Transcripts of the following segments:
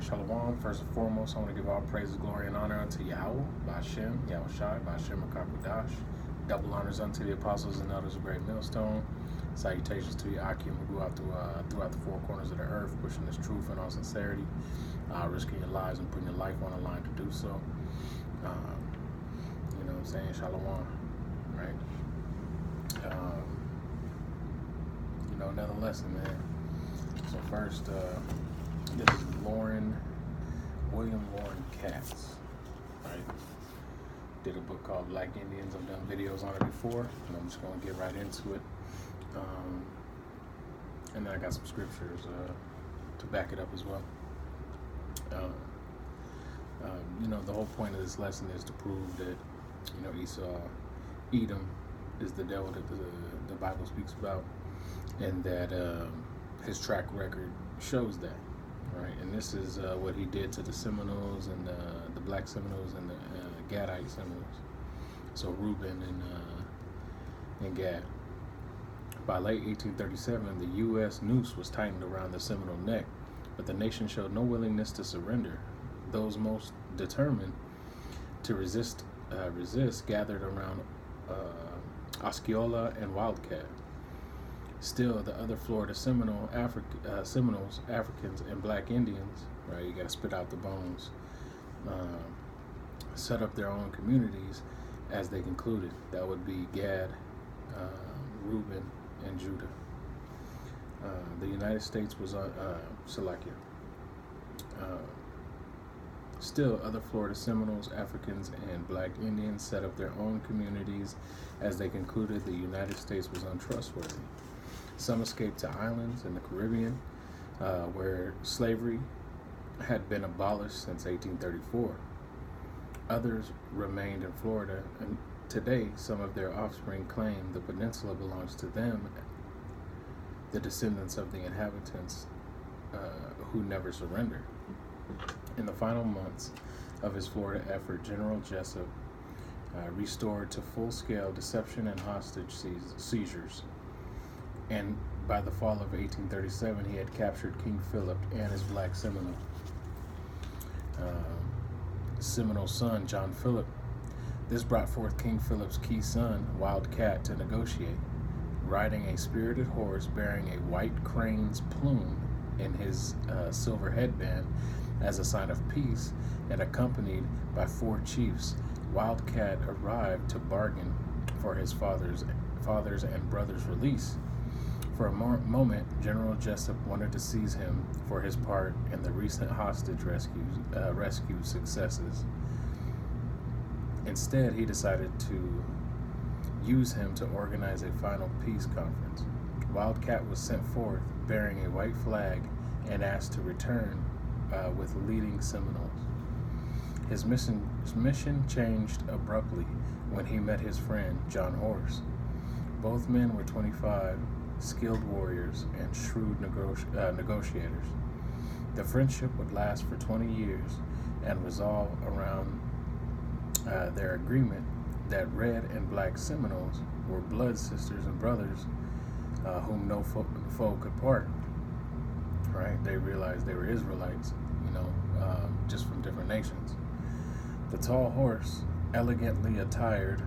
Alright, Shalom. First and foremost, I want to give all praises, glory, and honor unto Yahweh, Ba'Shem, Yahushai, Ba'Shem, Akakudash. Double honors unto the apostles and elders of Great Millstone. Salutations to the Akim who grew out throughout the four corners of the earth, pushing this truth in all sincerity, risking your lives and putting your life on the line to do so. You know what I'm saying? Shalom, right? Another lesson, man. So first, this is William Lauren Katz, right? Did a book called Black Indians. I've done videos on it before, and I'm just going to get right into it. And then I got some scriptures to back it up as well. The whole point of this lesson is to prove that, Edom is the devil that the Bible speaks about, and that his track record shows that, right? And this is what he did to the Seminoles and the Black Seminoles and the Gadite Seminoles. So Reuben and Gad. By late 1837, the U.S. noose was tightened around the Seminole neck, but the nation showed no willingness to surrender. Those most determined to resist gathered around Osceola and Wildcat. Still, the other Florida Seminoles, Africans, and Black Indians, right? You got to spit out the bones. Set up their own communities as they concluded. That would be Gad, Reuben, and Judah. The United States was on Salakia. Still, other Florida Seminoles, Africans, and Black Indians set up their own communities as they concluded the United States was untrustworthy. Some escaped to islands in the Caribbean, where slavery had been abolished since 1834. Others remained in Florida, and today some of their offspring claim the peninsula belongs to them, the descendants of the inhabitants who never surrendered. In the final months of his Florida effort, General Jessup restored to full-scale deception and hostage seizures. And by the fall of 1837, he had captured King Philip and his Black Seminole son, John Philip. This brought forth King Philip's key son, Wildcat, to negotiate, riding a spirited horse bearing a white crane's plume in his silver headband as a sign of peace, and accompanied by 4 chiefs. Wildcat arrived to bargain for his father's and brother's release. For a moment, General Jessup wanted to seize him for his part in the recent hostage rescue successes. Instead, he decided to use him to organize a final peace conference. Wildcat was sent forth bearing a white flag and asked to return with leading Seminoles. His mission changed abruptly when he met his friend, John Horse. Both men were 25, skilled warriors and shrewd negotiators. The friendship would last for 20 years and resolve around their agreement that Red and Black Seminoles were blood sisters and brothers whom no foe could part. Right? They realized they were Israelites, just from different nations. The tall horse, elegantly attired,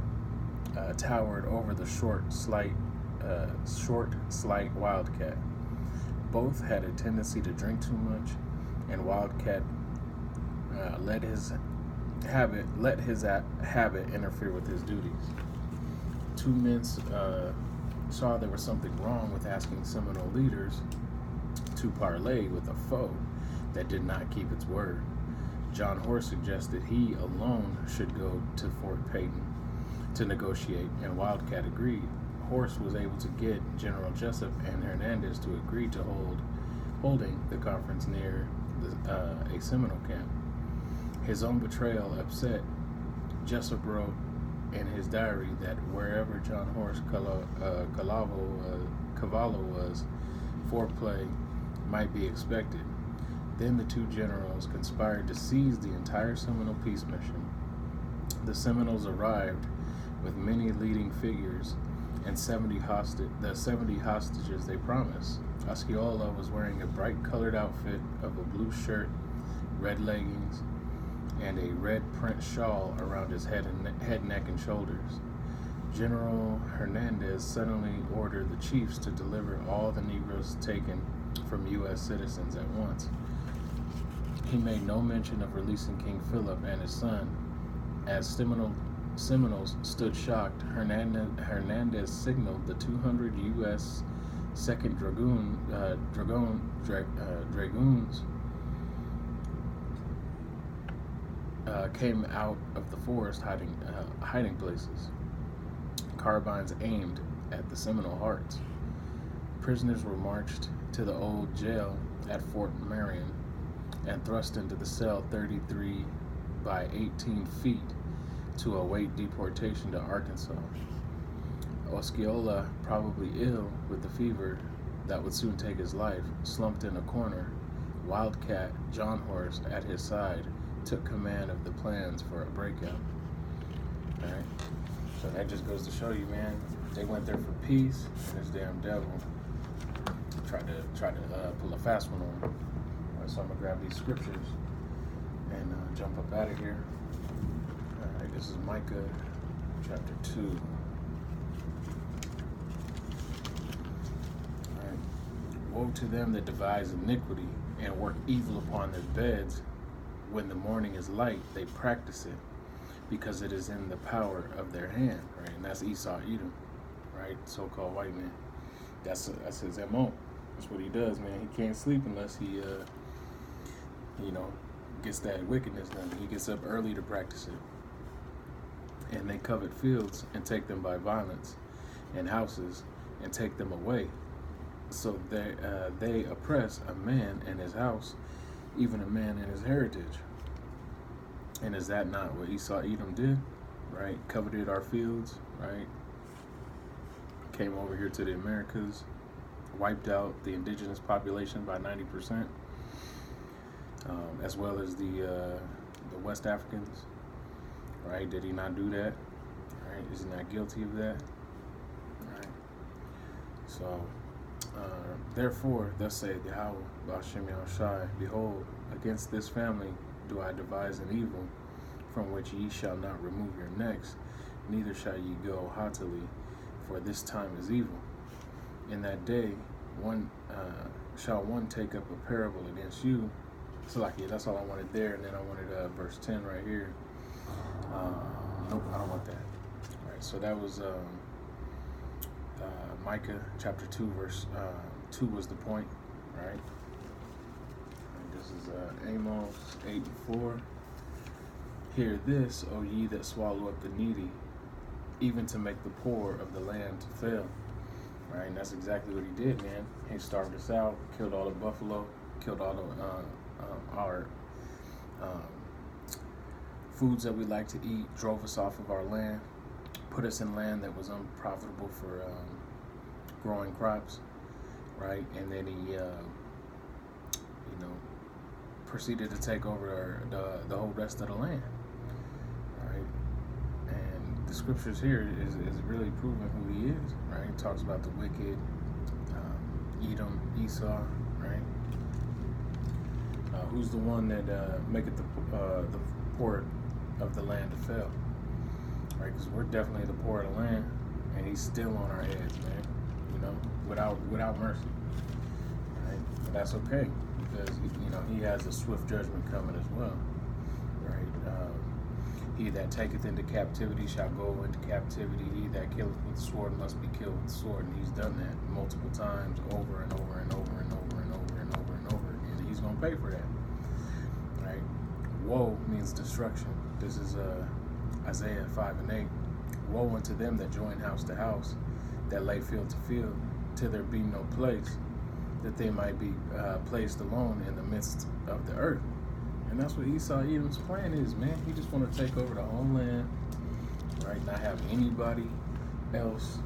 towered over the short, slight Wildcat. Both had a tendency to drink too much, and Wildcat let his habit interfere with his duties. Two men saw there was something wrong with asking Seminole leaders to parley with a foe that did not keep its word. John Horse suggested he alone should go to Fort Payton to negotiate, and Wildcat agreed. Horse was able to get General Jessup and Hernandez to agree to holding the conference near a Seminole camp. His own betrayal upset. Jessup wrote in his diary that wherever John Horse Cavallo was, foreplay might be expected. Then the two generals conspired to seize the entire Seminole peace mission. The Seminoles arrived with many leading figures and 70 hostages they promised. Osceola was wearing a bright colored outfit of a blue shirt red leggings, and a red print shawl around his head, neck, and shoulders. General Hernandez suddenly ordered the chiefs to deliver all the Negroes taken from U.S. citizens at once. He made no mention of releasing King Philip and his son. As Seminoles stood shocked, Hernandez signaled the 200 U.S. 2nd Dragoons came out of the forest hiding places, carbines aimed at the Seminole hearts. Prisoners were marched to the old jail at Fort Marion and thrust into the cell 33 by 18 feet to await deportation to Arkansas. Osceola, probably ill with the fever that would soon take his life, slumped in a corner. Wildcat John Horse at his side took command of the plans for a breakout. All right, so that just goes to show you, man, they went there for peace, and this damn devil tried to pull a fast one on him. All right, so I'm gonna grab these scriptures and jump up out of here. All right, this is Micah chapter 2. All right, woe to them that devise iniquity and work evil upon their beds. When the morning is light, they practice it, because it is in the power of their hand, right? And that's Esau, Edom, right? So-called white man. That's his MO. That's what he does, man. He can't sleep unless he, gets that wickedness done. He gets up early to practice it. And they covet fields and take them by violence, and houses and take them away. So they oppress a man and his house, even a man and his heritage. And is that not what Esau Edom did? Right? Coveted our fields, right? Came over here to the Americas, wiped out the indigenous population by 90%, as well as the West Africans, right? Did he not do that? Right? Is he not guilty of that? Right? So, therefore, thus saith Yahweh, Ba'ashem Yahushai, behold, against this family do I devise an evil, from which ye shall not remove your necks, neither shall ye go haughtily, for this time is evil. In that day, shall one take up a parable against you. So, that's all I wanted there, and then I wanted verse 10 right here. Nope, I don't want that. All right, so that was Micah chapter 2, verse 2 was the point, right? And this is Amos 8:4. Hear this, O ye that swallow up the needy, even to make the poor of the land to fail. Right, and that's exactly what he did, man. He starved us out, killed all the buffalo, killed all the our foods that we like to eat, drove us off of our land, put us in land that was unprofitable for growing crops, right? And then he, proceeded to take over the whole rest of the land, right? And the scriptures here is really proving who he is, right? It talks about the wicked, Edom, Esau, right? Who's the one that maketh the poor of the land to fail, right? Because we're definitely the poor of the land, and he's still on our heads, man. Without mercy, right? But that's okay, because he has a swift judgment coming as well, right? He that taketh into captivity shall go into captivity. He that killeth with the sword must be killed with the sword, and he's done that multiple times, over and over and over and over and over and over and over, and he's gonna pay for that, right? Woe means destruction. This is Isaiah 5:8. Woe unto them that join house to house, that lay field to field, till there be no place, that they might be placed alone in the midst of the earth. And that's what Esau Edom's plan is, man. He just want to take over the whole land, right? Not have anybody else,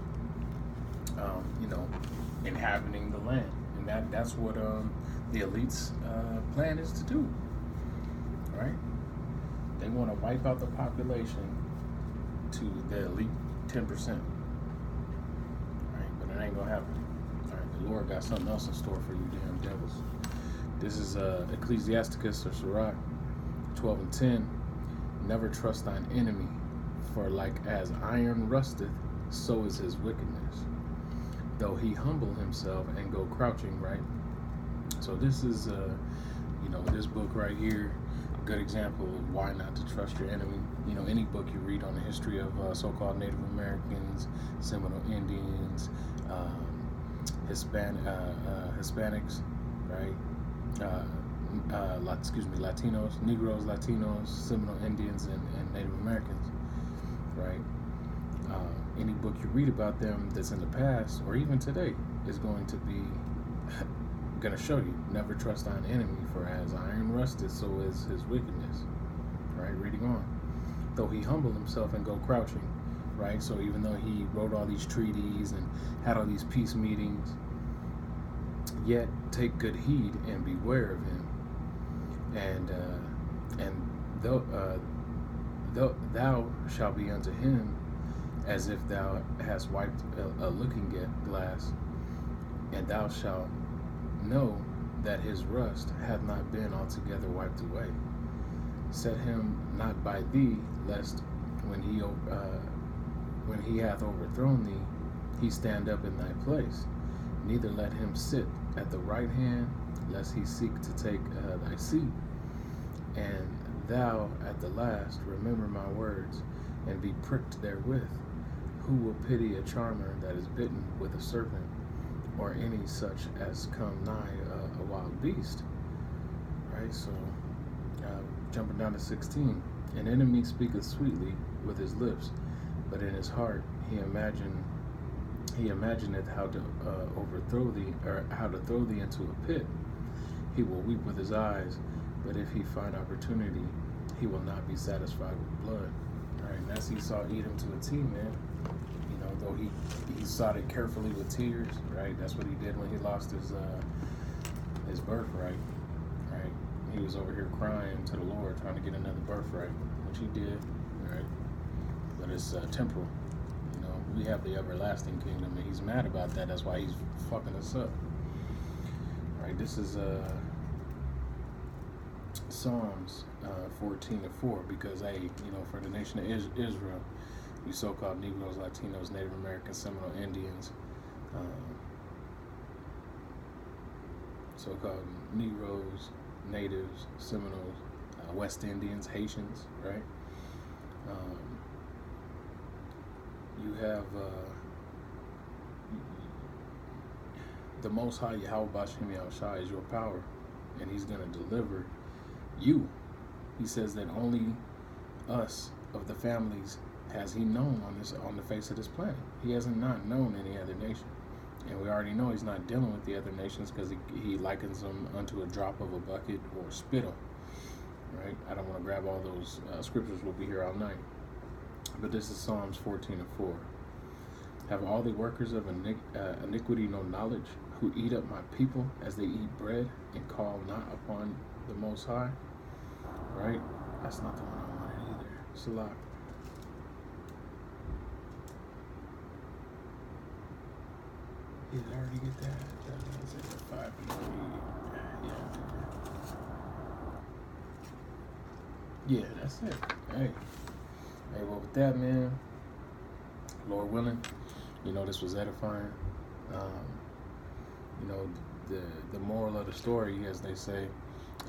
inhabiting the land. And that's what the elites' plan is to do, right? They want to wipe out the population to the elite 10%. Right? But it ain't gonna happen. All right, the Lord got something else in store for you damn devils. This is Ecclesiasticus or Sirach 12:10. Never trust thine enemy, for like as iron rusteth, so is his wickedness. Though he humble himself and go crouching, right? So this is, this book right here, a good example of why not to trust your enemy. Any book you read on the history of so-called Native Americans, Seminole Indians, Hispanics, right? Latinos, Negros, Latinos, Seminole Indians, and Native Americans, right? Any book you read about them that's in the past or even today is going to show you, never trust thine enemy, for as iron rusted, so is his wickedness, right? Reading on. Though he humble himself and go crouching, right? So even though he wrote all these treaties and had all these peace meetings, yet take good heed and beware of him. And thou shalt be unto him as if thou hast wiped a looking glass, and thou shalt know that his rust hath not been altogether wiped away. Set him not by thee, lest when he hath overthrown thee, he stand up in thy place. Neither let him sit at the right hand, lest he seek to take thy seat. And thou at the last remember my words, and be pricked therewith. Who will pity a charmer that is bitten with a serpent, or any such as come nigh a wild beast? Right, so jumping down to 16. An enemy speaketh sweetly with his lips, but in his heart he imagineth how to overthrow thee, or how to throw thee into a pit. He will weep with his eyes, but if he find opportunity, he will not be satisfied with blood. All right, and that's Esau Edom to a T, man. Though he sought it carefully with tears, right? That's what he did when he lost his birthright, right? He was over here crying to the Lord, trying to get another birthright, which he did, right? But it's temporal. We have the everlasting kingdom, and he's mad about that. That's why he's fucking us up, right? This is Psalms 14:4, because for the nation of Israel, you so-called Negros, Latinos, Native Americans, Seminole Indians, so-called Negros, Natives, Seminoles, West Indians, Haitians, right? You have the Most High, Yahweh Bashem Yahushua, is your power, and he's going to deliver you. He says that only us of the families has he known on the face of this planet. He hasn't not known any other nation. And we already know he's not dealing with the other nations, because he likens them unto a drop of a bucket or spittle, right? I don't want to grab all those scriptures. We'll be here all night. But this is Psalms 14:4. Have all the workers of iniquity no knowledge, who eat up my people as they eat bread, and call not upon the Most High? Right? That's not the one I wanted either. Salah. Did I already get that? That's it. 5 Yeah, that's it. Hey, well, with that, man, Lord willing, this was edifying. The moral of the story, as they say,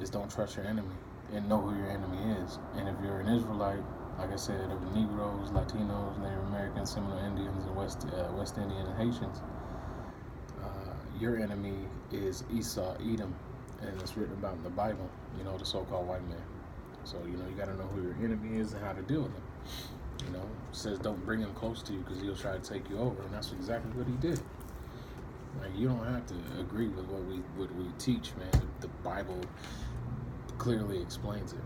is don't trust your enemy, and know who your enemy is. And if you're an Israelite, like I said, of Negroes, Latinos, Native Americans, Seminole Indians, and West Indian and Haitians, your enemy is Esau, Edom, and it's written about in the Bible, the so-called white man. So, you got to know who your enemy is and how to deal with him. It says don't bring him close to you, because he'll try to take you over, and that's exactly what he did. Like, you don't have to agree with what we teach, man. The Bible clearly explains it.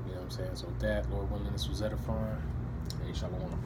You know what I'm saying? So with that, Lord willing, this was edifying. Hey, shalom.